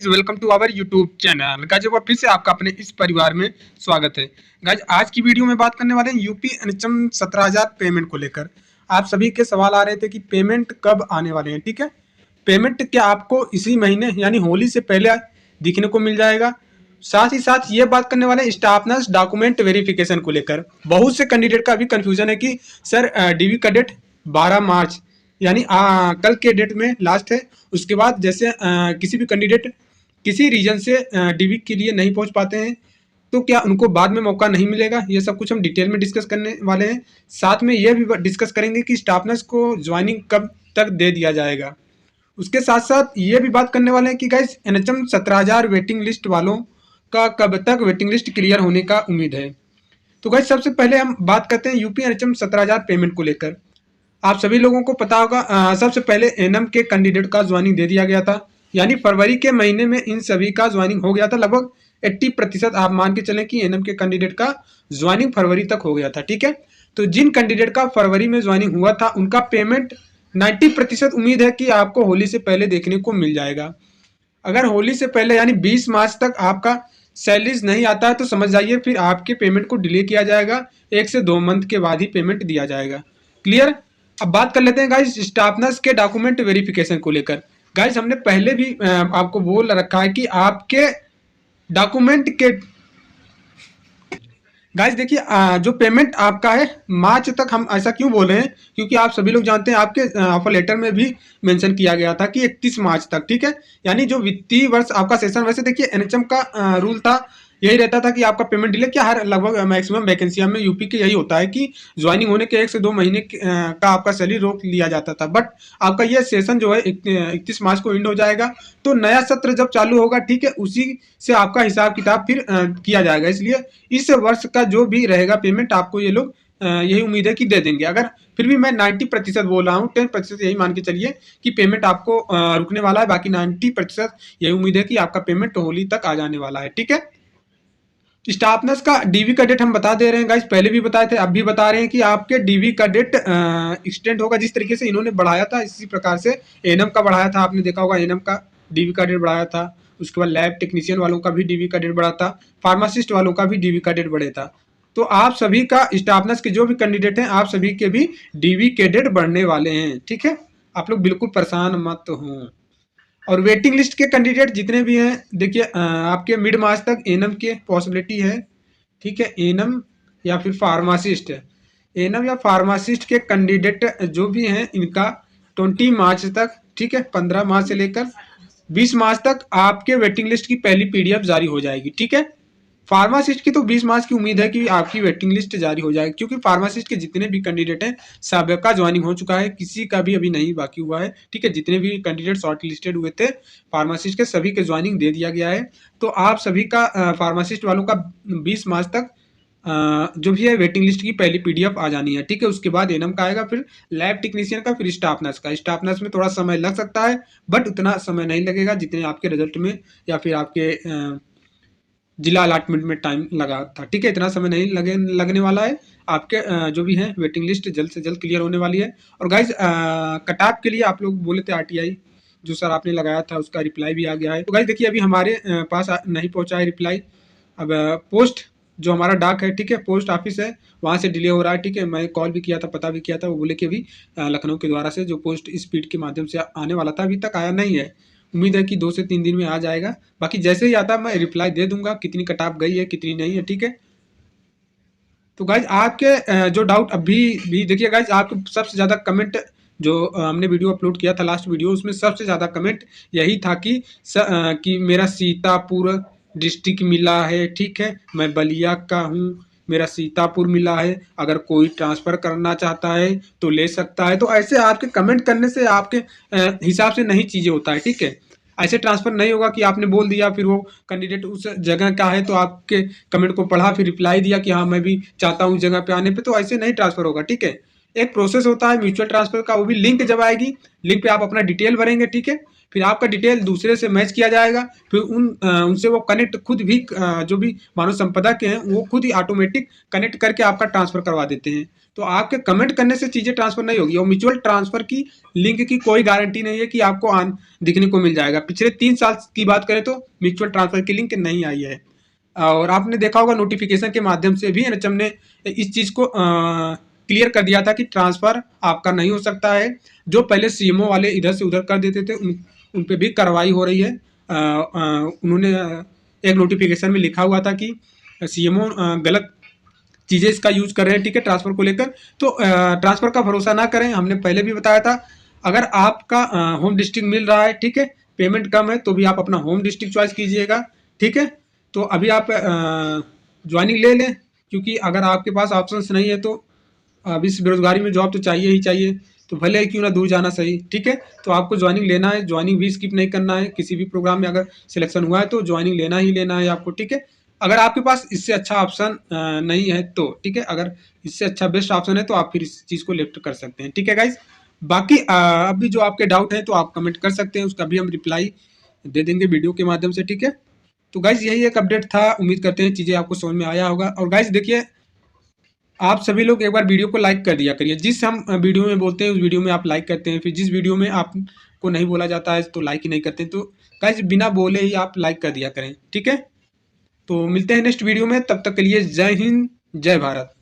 Welcome to our YouTube channel guys. एक बार फिर से आपका अपने इस परिवार में स्वागत है। गाइज आज की वीडियो में बात करने वाले हैं यूपी एनएचएम 17,000 पेमेंट को लेकर। आप सभी के सवाल आ रहे थे कि पेमेंट कब आने वाले हैं। ठीक है, पेमेंट क्या आपको इसी महीने यानी होली से पहले दिखने को मिल जाएगा। साथ ही साथ ये बात करने वाले स्टाफ नर्स डॉक्यूमेंट वेरिफिकेशन को लेकर। बहुत से कैंडिडेट का अभी कंफ्यूजन है कि सर डीवी का डेट 12 मार्च यानी कल के डेट में लास्ट है। उसके बाद जैसे किसी भी कैंडिडेट किसी रीजन से डीवी के लिए नहीं पहुंच पाते हैं तो क्या उनको बाद में मौका नहीं मिलेगा। ये सब कुछ हम डिटेल में डिस्कस करने वाले हैं। साथ में ये भी डिस्कस करेंगे कि स्टाफ नर्स को ज्वाइनिंग कब तक दे दिया जाएगा। उसके साथ साथ ये भी बात करने वाले हैं कि गाइस एनएचएम 17,000 वेटिंग लिस्ट वालों का कब तक वेटिंग लिस्ट क्लियर होने का उम्मीद है। तो गाइस सबसे पहले हम बात करते हैं यूपी एनएचएम 17,000 पेमेंट को लेकर। आप सभी लोगों को पता होगा सबसे पहले एनएम के कैंडिडेट का ज्वाइनिंग दे दिया गया था, यानी फरवरी के महीने में इन सभी का ज्वाइनिंग हो गया था। लगभग 80% आप मान के चलें कि एनएम के कैंडिडेट का ज्वाइनिंग फरवरी तक हो गया था। ठीक है, तो जिन कैंडिडेट का फरवरी में ज्वाइनिंग हुआ था उनका पेमेंट 90% उम्मीद है कि आपको होली से पहले देखने को मिल जाएगा। अगर होली से पहले यानी 20 मार्च तक आपका सैलरीज नहीं आता है तो समझ जाइए फिर आपके पेमेंट को डिले किया जाएगा। 1 से 2 मंथ के बाद ही पेमेंट दिया जाएगा। क्लियर। अब बात कर लेते हैं गाइस स्टाफ नर्स के डॉक्यूमेंट वेरिफिकेशन को लेकर। गाइस हमने पहले भी आपको बोल रखा है कि आपके डॉक्यूमेंट के गाइस देखिए जो पेमेंट आपका है मार्च तक। हम ऐसा क्यों बोल रहे हैं क्योंकि आप सभी लोग जानते हैं आपके ऑफर लेटर में भी मेंशन किया गया था कि 31 मार्च तक। ठीक है, यानी जो वित्तीय वर्ष आपका सेशन, वैसे देखिए एनएचएम का रूल था, यही रहता था कि आपका पेमेंट डिले क्या हर लगभग मैक्सिमम वैकेंसी में यूपी के यही होता है कि ज्वाइनिंग होने के 1 से 2 महीने का आपका सैलरी रोक लिया जाता था। बट आपका ये सेशन जो है 31 मार्च को एंड हो जाएगा, तो नया सत्र जब चालू होगा ठीक है उसी से आपका हिसाब किताब फिर किया जाएगा। इसलिए इस वर्ष का जो भी रहेगा पेमेंट आपको ये लोग यही उम्मीद है कि दे देंगे। अगर फिर भी मैं 90% बोल रहा हूँ, 10% यही मान के चलिए कि पेमेंट आपको रुकने वाला है। बाकी 90% यही उम्मीद है कि आपका पेमेंट होली तक आ जाने वाला है। ठीक है, स्टाफ नर्स का डीवी का डेट हम बता दे रहे हैं गाइस, पहले भी बताए थे अब भी बता रहे हैं कि आपके डीवी का डेट एक्सटेंड होगा। जिस तरीके से इन्होंने बढ़ाया था इसी प्रकार से एनएम का बढ़ाया था। आपने देखा होगा एनएम का डीवी का डेट बढ़ाया था। उसके बाद लैब टेक्नीशियन वालों का भी डीवी का डेट बढ़ा था, फार्मासिस्ट वालों का भी डीवी का डेट बढ़े था। तो आप सभी का स्टाफ नर्स के जो भी कैंडिडेट हैं आप सभी के भी डीवी के डेट बढ़ने वाले हैं। ठीक है, आप लोग बिल्कुल परेशान मत हों। और वेटिंग लिस्ट के कैंडिडेट जितने भी हैं देखिए आपके मिड मार्च तक एनएम के पॉसिबिलिटी है। ठीक है, एनएम या फिर फार्मासिस्ट, एनएम या फार्मासिस्ट के कैंडिडेट जो भी हैं इनका 20 मार्च तक, ठीक है 15 मार्च से लेकर 20 मार्च तक आपके वेटिंग लिस्ट की पहली पीडीएफ जारी हो जाएगी। ठीक है, फार्मासिस्ट की तो 20 मार्च की उम्मीद है कि आपकी वेटिंग लिस्ट जारी हो जाएगी, क्योंकि फार्मासिस्ट के जितने भी कैंडिडेट हैं सबका ज्वाइनिंग हो चुका है, किसी का भी अभी नहीं बाकी हुआ है। ठीक है, जितने भी कैंडिडेट शॉर्ट लिस्टेड हुए थे फार्मासिस्ट के सभी के ज्वाइनिंग दे दिया गया है। तो आप सभी का फार्मासिस्ट वालों का 20 मार्च तक जो भी है वेटिंग लिस्ट की पहली पीडीएफ आ जानी है। ठीक है, उसके बाद एनएम का आएगा, फिर लैब टेक्नीशियन का, फिर स्टाफ नर्स का। स्टाफ नर्स में थोड़ा समय लग सकता है बट उतना समय नहीं लगेगा जितने आपके रिजल्ट में या फिर आपके जिला अलॉटमेंट में टाइम लगा था। ठीक है, इतना समय नहीं लगने वाला है। आपके जो भी है वेटिंग लिस्ट जल्द से जल्द क्लियर होने वाली है। और गाइज कट ऑफ के लिए आप लोग बोले थे आरटीआई जो सर आपने लगाया था उसका रिप्लाई भी आ गया है। तो गाइज देखिए अभी हमारे पास नहीं पहुंचा है रिप्लाई। अब पोस्ट जो हमारा डाक है, ठीक है पोस्ट ऑफिस है, वहाँ से डिले हो रहा है। ठीक है, मैं कॉल भी किया था, पता भी किया था, वो बोले कि अभी लखनऊ के द्वारा से जो पोस्ट स्पीड के माध्यम से आने वाला था अभी तक आया नहीं है। उम्मीद है कि 2 से 3 दिन में आ जाएगा। बाकी जैसे ही आता मैं रिप्लाई दे दूंगा कितनी कटाप गई है कितनी नहीं है। ठीक है, तो गाइज आपके जो डाउट अभी भी देखिए गाइज आपके सबसे ज़्यादा कमेंट जो हमने वीडियो अपलोड किया था लास्ट वीडियो, उसमें सबसे ज़्यादा कमेंट यही था कि मेरा सीतापुर डिस्ट्रिक्ट मिला है। ठीक है, मैं बलिया का हूँ, मेरा सीतापुर मिला है, अगर कोई ट्रांसफ़र करना चाहता है तो ले सकता है। तो ऐसे आपके कमेंट करने से आपके हिसाब से नहीं चीज़ें होता है। ठीक है, ऐसे ट्रांसफ़र नहीं होगा कि आपने बोल दिया फिर वो कैंडिडेट उस जगह का है तो आपके कमेंट को पढ़ा फिर रिप्लाई दिया कि हाँ मैं भी चाहता हूँ उस जगह पे आने पे, तो ऐसे नहीं ट्रांसफ़र होगा। ठीक है, एक प्रोसेस होता है म्यूचुअल ट्रांसफ़र का, वो भी लिंक जब आएगी, लिंक पे आप अपना डिटेल भरेंगे। ठीक है, फिर आपका डिटेल दूसरे से मैच किया जाएगा, फिर उनसे वो कनेक्ट खुद भी जो भी मानव संपदा के हैं वो खुद ही ऑटोमेटिक कनेक्ट करके आपका ट्रांसफ़र करवा देते हैं। तो आपके कमेंट करने से चीज़ें ट्रांसफर नहीं होगी। और म्यूचुअल ट्रांसफर की लिंक की कोई गारंटी नहीं है कि आपको दिखने को मिल जाएगा। पिछले 3 साल की बात करें तो म्यूचुअल ट्रांसफर की लिंक नहीं आई है। और आपने देखा होगा नोटिफिकेशन के माध्यम से भी एनएचएम ने इस चीज़ को क्लियर कर दिया था कि ट्रांसफर आपका नहीं हो सकता है। जो पहले सीएमओ वाले इधर से उधर कर देते थे उन पे भी कार्रवाई हो रही है। उन्होंने एक नोटिफिकेशन में लिखा हुआ था कि सीएमओ गलत चीज़ें इसका यूज कर रहे हैं, ठीक है, ट्रांसफर को लेकर। तो ट्रांसफर का भरोसा ना करें, हमने पहले भी बताया था। अगर आपका होम डिस्ट्रिक्ट मिल रहा है, ठीक है, पेमेंट कम है, तो भी आप अपना होम डिस्ट्रिक्ट चॉइस कीजिएगा, ठीक है। तो अभी आप ज्वाइनिंग ले लें, क्योंकि अगर आपके पास ऑप्शंस नहीं है तो अब इस बेरोजगारी में जॉब तो चाहिए ही चाहिए, तो भले ही क्यों ना दूर जाना सही, ठीक है। तो आपको ज्वाइनिंग लेना है, ज्वाइनिंग भी स्किप नहीं करना है। किसी भी प्रोग्राम में अगर सिलेक्शन हुआ है तो ज्वाइनिंग लेना ही लेना है आपको, ठीक है। अगर आपके पास इससे अच्छा ऑप्शन नहीं है तो ठीक है, अगर इससे अच्छा बेस्ट ऑप्शन है तो आप फिर इस चीज़ को लेफ्ट कर सकते हैं, ठीक है गाइज। बाकी अभी जो आपके डाउट हैं तो आप कमेंट कर सकते हैं, उसका भी हम रिप्लाई दे देंगे वीडियो के माध्यम से, ठीक है। तो गाइज यही एक अपडेट था, उम्मीद करते हैं चीज़ें आपको समझ में आया होगा। और गाइज देखिए, आप सभी लोग एक बार वीडियो को लाइक कर दिया करिए। जिस हम वीडियो में बोलते हैं उस वीडियो में आप लाइक करते हैं, फिर जिस वीडियो में आपको नहीं बोला जाता है तो लाइक ही नहीं करते हैं। तो गाइज बिना बोले ही आप लाइक कर दिया करें, ठीक है। तो मिलते हैं नेक्स्ट वीडियो में, तब तक के लिए जय हिंद, जय भारत।